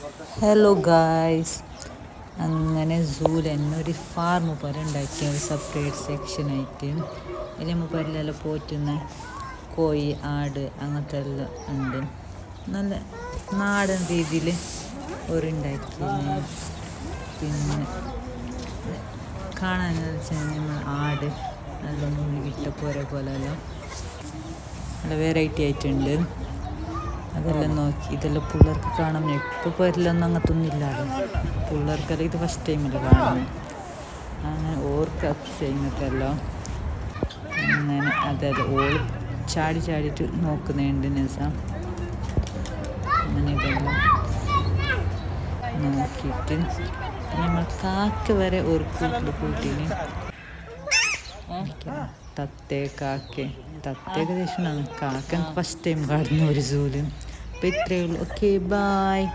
Hello guys, അങ്ങനെ സൂല് തന്നെ ഒരു ഫാർമ് പോലെ ഉണ്ടാക്കിയ ഒരു സെപ്പറേറ്റ് സെക്ഷനായിട്ട് അതിൽ മുപ്പരിലെല്ലാം പോറ്റുന്ന കോഴി, ആട് അങ്ങനത്തെ എല്ലാം ഉണ്ട്. നല്ല നാടൻ രീതിയിൽ ഒരുണ്ടാക്കിന്. പിന്നെ കാണാനെന്ന് വെച്ചാൽ നമ്മൾ ആട് നല്ല നുള്ളിവിട്ട പോലെല്ലാം നല്ല വെറൈറ്റി ആയിട്ടുണ്ട്. അതെല്ലാം നോക്കി ഇതെല്ലാം പിള്ളേർക്ക് കാണാൻ ഇപ്പോൾ പോരില്ലൊന്നും അങ്ങനത്തൊന്നുമില്ലാതെ പിള്ളേർക്കെല്ലാം ഇത് ഫസ്റ്റ് ടൈമിൽ കാണുന്നത്. അങ്ങനെ ഓർക്ക് ചെയ്യുന്നതല്ലോ അങ്ങനെ അതെല്ലാം ഓൾ ചാടിയിട്ട് നോക്കുന്നുണ്ട് നസം. അങ്ങനെ ഇതെല്ലാം നോക്കിയിട്ട് നമ്മൾ കാക്ക വരെ ഒരു കൂട്ടിന് തത്തയൊക്കെ ഏകദേശം കാക്ക ഫസ്റ്റ് ടൈം കാണുന്ന ഒരു സൂല്. അപ്പോൾ ഇത്രയേ ഉള്ളൂ. Okay, bye.